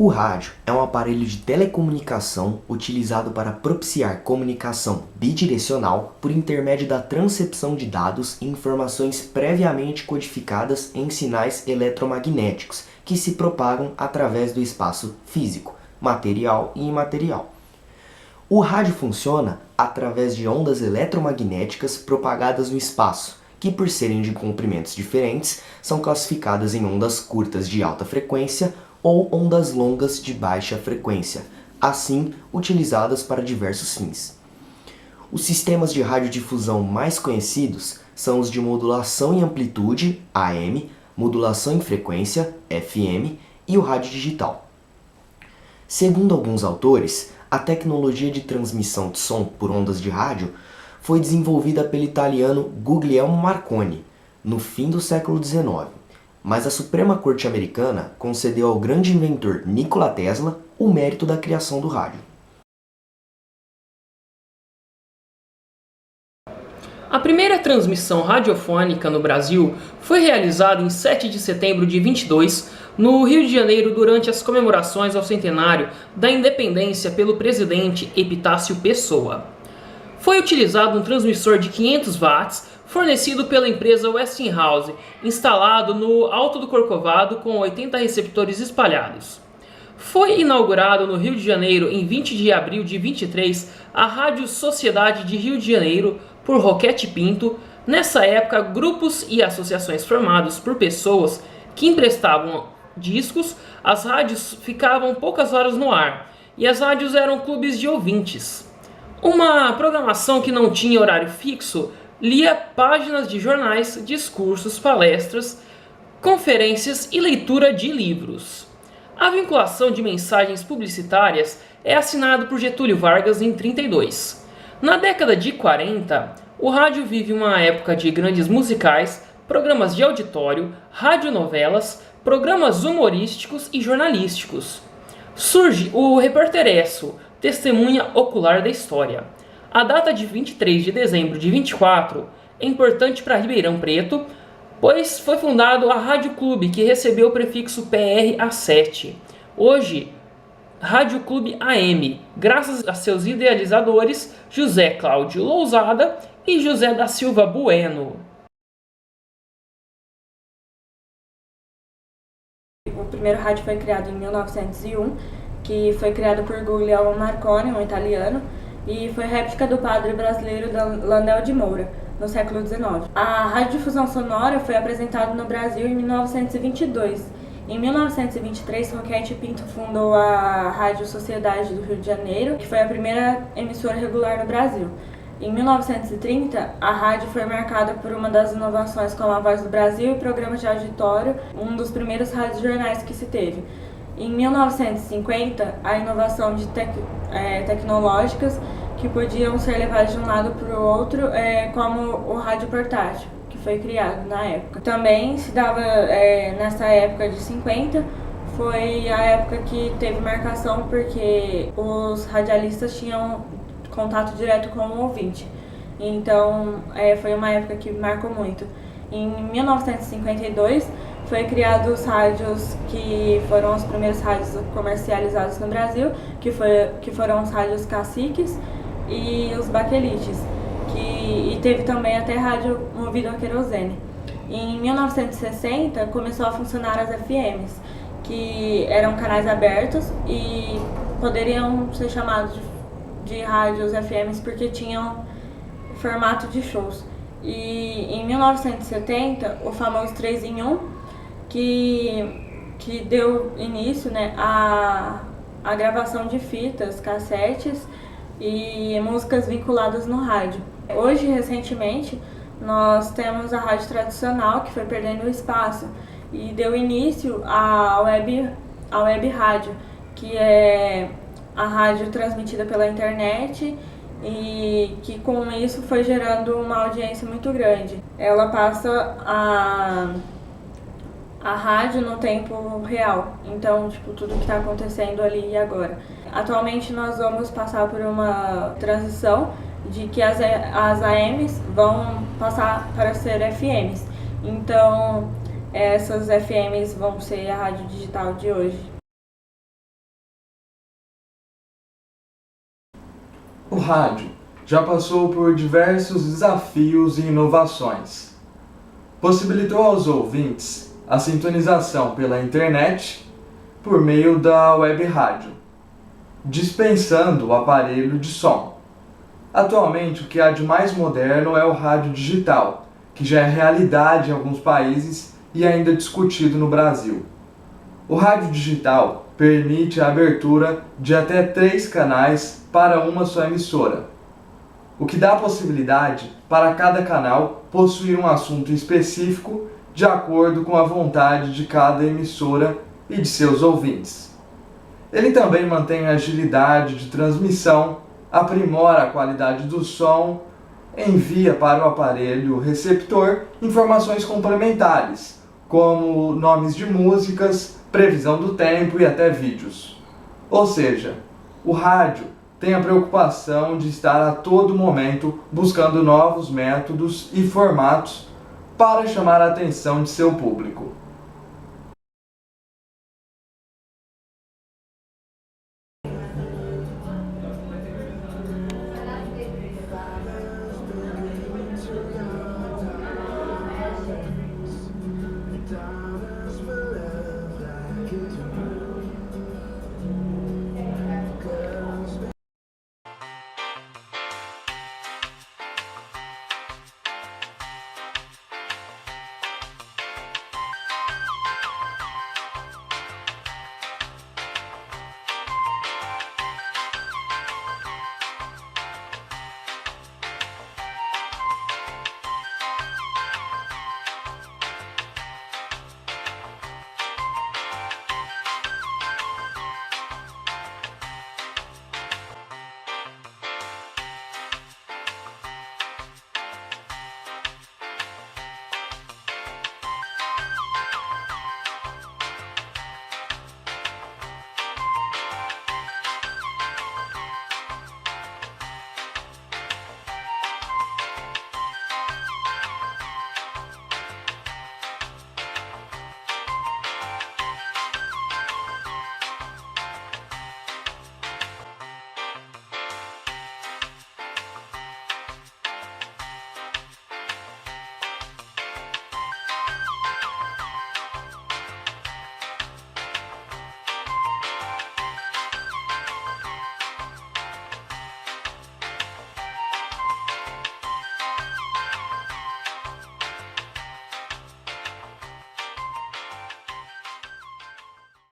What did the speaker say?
O rádio é um aparelho de telecomunicação utilizado para propiciar comunicação bidirecional por intermédio da transcepção de dados e informações previamente codificadas em sinais eletromagnéticos que se propagam através do espaço físico, material e imaterial. O rádio funciona através de ondas eletromagnéticas propagadas no espaço, que por serem de comprimentos diferentes, são classificadas em ondas curtas de alta frequência ou ondas longas de baixa frequência, assim utilizadas para diversos fins. Os sistemas de radiodifusão mais conhecidos são os de modulação em amplitude, AM, modulação em frequência, FM, e o rádio digital. Segundo alguns autores, a tecnologia de transmissão de som por ondas de rádio foi desenvolvida pelo italiano Guglielmo Marconi no fim do século XIX, mas a Suprema Corte Americana concedeu ao grande inventor Nikola Tesla o mérito da criação do rádio. A primeira transmissão radiofônica no Brasil foi realizada em 7 de setembro de 22, no Rio de Janeiro, durante as comemorações ao centenário da independência pelo presidente Epitácio Pessoa. Foi utilizado um transmissor de 500 watts, fornecido pela empresa Westinghouse, instalado no Alto do Corcovado com 80 receptores espalhados. Foi inaugurado no Rio de Janeiro em 20 de abril de 23 a Rádio Sociedade de Rio de Janeiro por Roquete Pinto. Nessa época, grupos e associações formados por pessoas que emprestavam discos, as rádios ficavam poucas horas no ar e as rádios eram clubes de ouvintes. Uma programação que não tinha horário fixo lia páginas de jornais, discursos, palestras, conferências e leitura de livros. A vinculação de mensagens publicitárias é assinado por Getúlio Vargas em 32. Na década de 40, o rádio vive uma época de grandes musicais, programas de auditório, radionovelas, programas humorísticos e jornalísticos. Surge o Repórteresso, testemunha ocular da história. A data de 23 de dezembro de 24 é importante para Ribeirão Preto, pois foi fundado a Rádio Clube, que recebeu o prefixo PRA7. Hoje, Rádio Clube AM, graças a seus idealizadores José Cláudio Lousada e José da Silva Bueno. O primeiro rádio foi criado em 1901, que foi criado por Guglielmo Marconi, um italiano, e foi réplica do padre brasileiro Landel de Moura, no século XIX. A radiodifusão sonora foi apresentada no Brasil em 1922. Em 1923, Roquete Pinto fundou a Rádio Sociedade do Rio de Janeiro, que foi a primeira emissora regular no Brasil. Em 1930, a rádio foi marcada por uma das inovações como a Voz do Brasil e programas de auditório, um dos primeiros radiojornais que se teve. Em 1950, a inovação de tecnológicas que podiam ser levadas de um lado para o outro, como o rádio portátil, que foi criado na época. Também se dava, nessa época de 50, foi a época que teve marcação porque os radialistas tinham contato direto com o ouvinte. Então, foi uma época que marcou muito. Em 1952, foi criado os rádios que foram os primeiros rádios comercializados no Brasil, que foram os rádios caciques e os baquelites, e teve também até rádio movido a querosene. Em 1960, começou a funcionar as FMs, que eram canais abertos e poderiam ser chamados de rádios FMs porque tinham formato de shows. E em 1970, o famoso 3 em 1, que deu início, à gravação de fitas, cassetes e músicas vinculadas no rádio. Hoje, recentemente, nós temos a rádio tradicional, que foi perdendo espaço, e deu início à web rádio, que é a rádio transmitida pela internet e que com isso foi gerando uma audiência muito grande. Ela passa a rádio no tempo real, então tudo que está acontecendo ali e agora. Atualmente nós vamos passar por uma transição de que as AMs vão passar para ser FMs, então essas FMs vão ser a rádio digital de hoje. O rádio já passou por diversos desafios e inovações. Possibilitou aos ouvintes a sintonização pela internet por meio da web rádio, dispensando o aparelho de som. Atualmente, o que há de mais moderno é o rádio digital, que já é realidade em alguns países e ainda discutido no Brasil. O rádio digital permite a abertura de até 3 canais para uma só emissora, o que dá a possibilidade para cada canal possuir um assunto específico de acordo com a vontade de cada emissora e de seus ouvintes. Ele também mantém a agilidade de transmissão, aprimora a qualidade do som, envia para o aparelho receptor informações complementares, como nomes de músicas, previsão do tempo e até vídeos. Ou seja, o rádio tem a preocupação de estar a todo momento buscando novos métodos e formatos para chamar a atenção de seu público.